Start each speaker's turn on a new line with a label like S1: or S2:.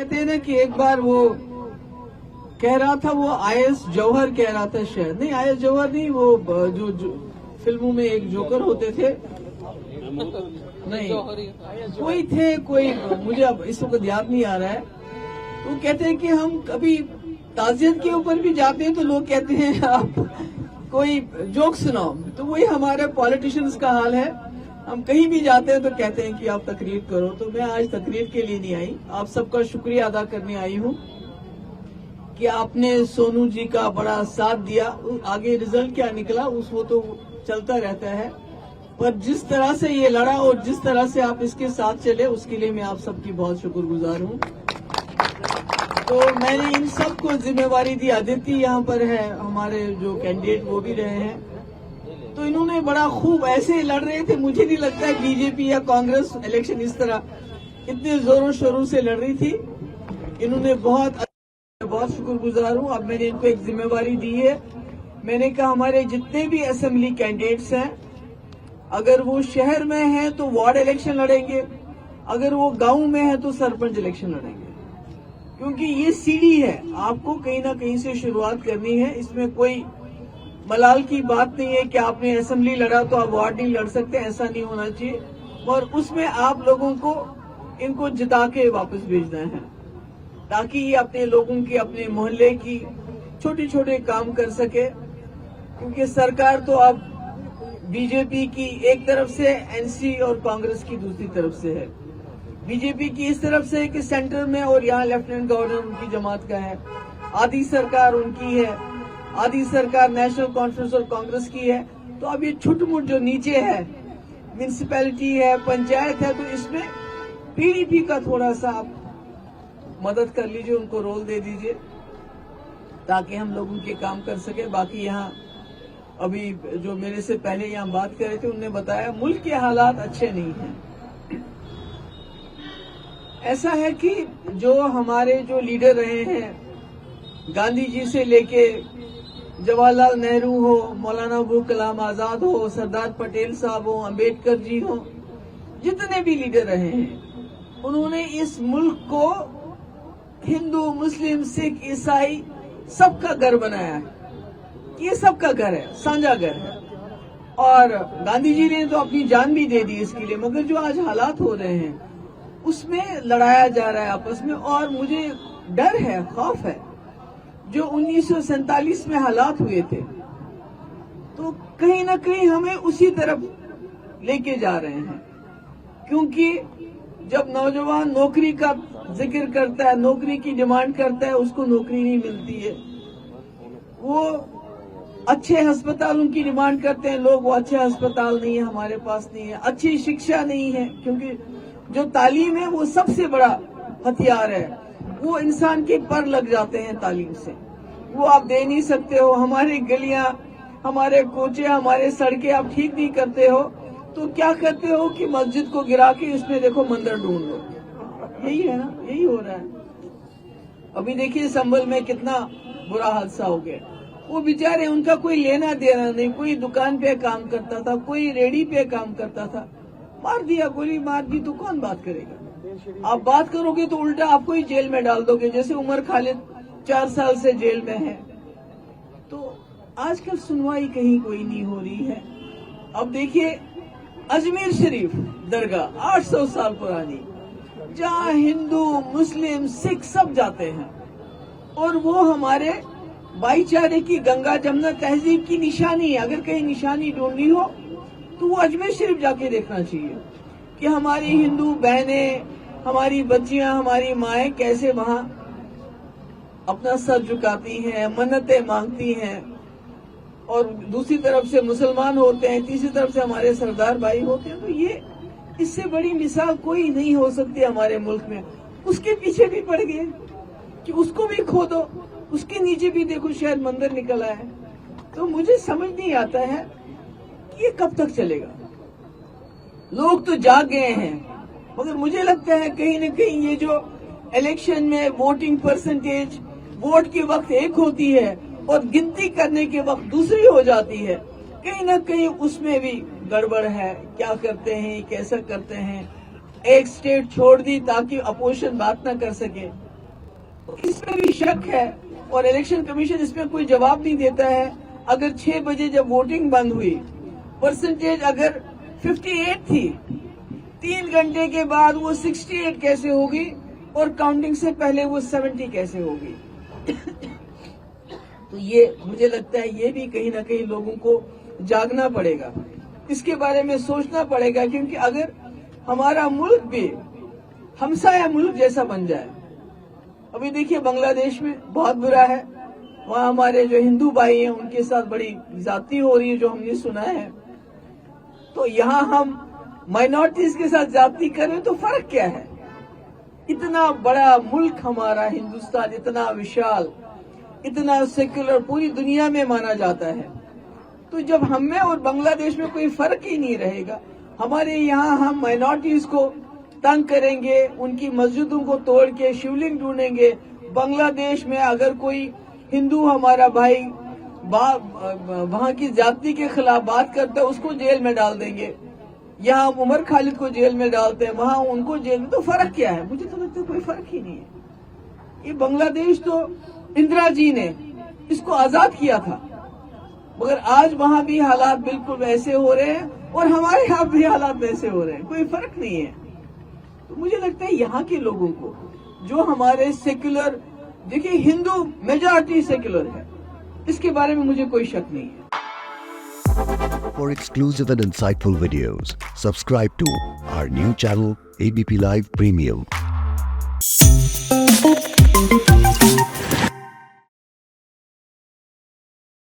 S1: कहते हैं ना कि एक बार वो कह रहा था, वो आईएस जौहर कह रहा था शायद, नहीं आईएस जौहर नहीं, वो जो फिल्मों में एक जोकर होते थे, नहीं कोई थे, कोई मुझे अब इस वक्त याद नहीं आ रहा है। वो कहते हैं कि हम कभी ताजियत के ऊपर भी जाते हैं तो लोग कहते हैं आप कोई जोक सुनाओ। तो वही हमारे पॉलिटिशियंस का हाल है, हम कहीं भी जाते हैं तो कहते हैं कि आप तकरीर करो। तो मैं आज तकरीर के लिए नहीं आई, आप सबका शुक्रिया अदा करने आई हूँ कि आपने सोनू जी का बड़ा साथ दिया। आगे रिजल्ट क्या निकला वो तो चलता रहता है, पर जिस तरह से ये लड़ा और जिस तरह से आप इसके साथ चले उसके लिए मैं आप सबकी बहुत शुक्रगुजार हूँ। तो मैंने इन सबको जिम्मेवारी दी, अदिति यहाँ पर है, हमारे जो कैंडिडेट वो भी रहे हैं, तो इन्होंने बड़ा खूब ऐसे लड़ रहे थे। मुझे नहीं लगता है बीजेपी या कांग्रेस इलेक्शन इस तरह इतने जोरों शोरों से लड़ रही थी। इन्होंने बहुत शुक्रगुजार हूँ। अब मैंने इनको एक जिम्मेवारी दी है, मैंने कहा हमारे जितने भी असेंबली कैंडिडेट्स हैं, अगर वो शहर में हैं तो वार्ड इलेक्शन लड़ेंगे, अगर वो गांव में है तो सरपंच इलेक्शन लड़ेंगे, क्योंकि ये सीढ़ी है, आपको कहीं ना कहीं से शुरुआत करनी है। इसमें कोई मलाल की बात नहीं है कि आपने असेंबली लड़ा तो आप वार्ड नहीं लड़ सकते, ऐसा नहीं होना चाहिए। और उसमें आप लोगों को इनको जिता के वापस भेजना है, ताकि ये अपने लोगों की, अपने मोहल्ले की छोटे छोटे काम कर सके। क्योंकि सरकार तो अब बीजेपी की एक तरफ से, एनसी और कांग्रेस की दूसरी तरफ से है। बीजेपी की इस तरफ से कि सेंटर में, और यहाँ लेफ्टिनेंट गवर्नर उनकी जमात का है, आधी सरकार उनकी है, आधी सरकार नेशनल कॉन्फ्रेंस और कांग्रेस की है। तो अब ये छुटमुट जो नीचे है, म्यूनिसिपैलिटी है, पंचायत है, तो इसमें पीडीपी का थोड़ा सा आप मदद कर लीजिए, उनको रोल दे दीजिए ताकि हम लोग उनके काम कर सके। बाकी यहाँ अभी जो मेरे से पहले यहाँ बात कर रहे थे उन्होंने बताया मुल्क के हालात अच्छे नहीं हैं। ऐसा है कि जो हमारे जो लीडर रहे हैं, गांधी जी से लेके जवाहरलाल नेहरू हो, मौलाना अबुल कलाम आजाद हो, सरदार पटेल साहब हो, अंबेडकर जी हो, जितने भी लीडर रहे हैं, उन्होंने इस मुल्क को हिंदू, मुस्लिम, सिख, ईसाई सबका घर बनाया है। ये सबका घर है, साझा घर है। और गांधी जी ने तो अपनी जान भी दे दी इसके लिए, मगर जो आज हालात हो रहे हैं उसमें लड़ाया जा रहा है आपस में। और मुझे डर है, खौफ है, जो 1947 में हालात हुए थे, तो कहीं ना कहीं हमें उसी तरफ लेके जा रहे हैं। क्योंकि जब नौजवान नौकरी का जिक्र करता है, नौकरी की डिमांड करता है, उसको नौकरी नहीं मिलती है। वो अच्छे अस्पतालों की डिमांड करते हैं लोग, वो अच्छे अस्पताल नहीं है, हमारे पास नहीं है। अच्छी शिक्षा नहीं है, क्योंकि जो तालीम है वो सबसे बड़ा हथियार है, वो इंसान के पर लग जाते हैं तालीम से, वो आप दे नहीं सकते हो। हमारी गलियां, हमारे कोचे, हमारे सड़कें आप ठीक नहीं करते हो, तो क्या करते हो कि मस्जिद को गिरा के उसमें देखो मंदिर ढूंढ लो। यही है ना, यही हो रहा है। अभी देखिए संभल में कितना बुरा हादसा हो गया। वो बेचारे, उनका कोई लेना देना नहीं, कोई दुकान पे काम करता था, कोई रेडी पे काम करता था, मार दिया, गोली मार दी, तो कौन बात करेगा? आप बात करोगे तो उल्टा आपको ही जेल में डाल दोगे, जैसे उमर खालिद 4 साल से जेल में है। तो आजकल सुनवाई कहीं कोई नहीं हो रही है। अब देखिए अजमेर शरीफ दरगाह 800 साल पुरानी, जहाँ हिंदू, मुस्लिम, सिख सब जाते हैं, और वो हमारे भाईचारे की, गंगा जमुना तहजीब की निशानी है। अगर कहीं निशानी ढूंढनी हो तो वो अजमेर शरीफ जाके देखना चाहिए कि हमारी हिंदू बहनें, हमारी बच्चियां, हमारी माएँ कैसे वहां अपना सर झुकाती हैं, मन्नतें मांगती हैं। और दूसरी तरफ से मुसलमान होते हैं, तीसरी तरफ से हमारे सरदार भाई होते हैं। तो ये, इससे बड़ी मिसाल कोई नहीं हो सकती हमारे मुल्क में। उसके पीछे भी पड़ गए कि उसको भी खो दो, उसके नीचे भी देखो शायद मंदिर निकला है। तो मुझे समझ नहीं आता है कि ये कब तक चलेगा। लोग तो जाग गए हैं, मगर मुझे लगता है कहीं न कहीं ये जो इलेक्शन में वोटिंग परसेंटेज, वोट के वक्त एक होती है और गिनती करने के वक्त दूसरी हो जाती है, कहीं न कहीं उसमें भी गड़बड़ है। क्या करते हैं, कैसा करते हैं। एक स्टेट छोड़ दी ताकि अपोजिशन बात ना कर सके, اس میں بھی شک ہے اور الیکشن کمیشن اس میں کوئی جواب نہیں دیتا ہے. اگر 6 بجے جب ووٹنگ بند ہوئی پرسنٹیج اگر 58 تھی, 3 گھنٹے کے بعد وہ 68 کیسے ہوگی اور کاؤنٹنگ سے پہلے وہ 70 کیسے ہوگی؟ تو یہ مجھے لگتا ہے یہ بھی کہیں نہ کہیں لوگوں کو جاگنا پڑے گا, اس کے بارے میں سوچنا پڑے گا, کیونکہ اگر ہمارا ملک بھی ہمسایہ ملک جیسا بن جائے. ابھی دیکھیے بنگلہ دیش میں بہت برا ہے, وہاں ہمارے جو ہندو بھائی ہیں ان کے ساتھ بڑی زیادتی ہو رہی ہے جو ہم نے سنا ہے. تو یہاں ہم مائنورٹیز کے ساتھ زیادتی کریں تو فرق کیا ہے؟ اتنا بڑا ملک ہمارا ہندوستان, اتنا وشال, اتنا سیکولر, پوری دنیا میں مانا جاتا ہے. تو جب ہم میں اور بنگلہ دیش میں کوئی فرق ہی نہیں رہے گا, ہمارے یہاں ہم مائنورٹیز کو تنگ کریں گے, ان کی مسجدوں کو توڑ کے شیولنگ ڈھونڈیں گے. بنگلہ دیش میں اگر کوئی ہندو ہمارا بھائی وہاں کی زیادتی کے خلاف بات کرتا ہے اس کو جیل میں ڈال دیں گے. یہاں ہم عمر خالد کو جیل میں ڈالتے ہیں, وہاں ان کو جیل میں. تو فرق کیا ہے؟ مجھے تو لگتا ہے کوئی فرق ہی نہیں ہے. یہ بنگلہ دیش تو اندرا جی نے اس کو آزاد کیا تھا, مگر آج وہاں بھی حالات بالکل ویسے ہو رہے ہیں اور ہمارے یہاں بھی حالات ویسے ہو رہے ہیں, کوئی فرق نہیں ہے. تو مجھے لگتا ہے یہاں کے لوگوں کو جو ہمارے سیکولر, دیکھیے ہندو میجارٹی سیکولر ہے, اس کے بارے میں مجھے کوئی شک نہیں ہے.
S2: For exclusive and insightful videos, subscribe to our new channel ABP Live Premium.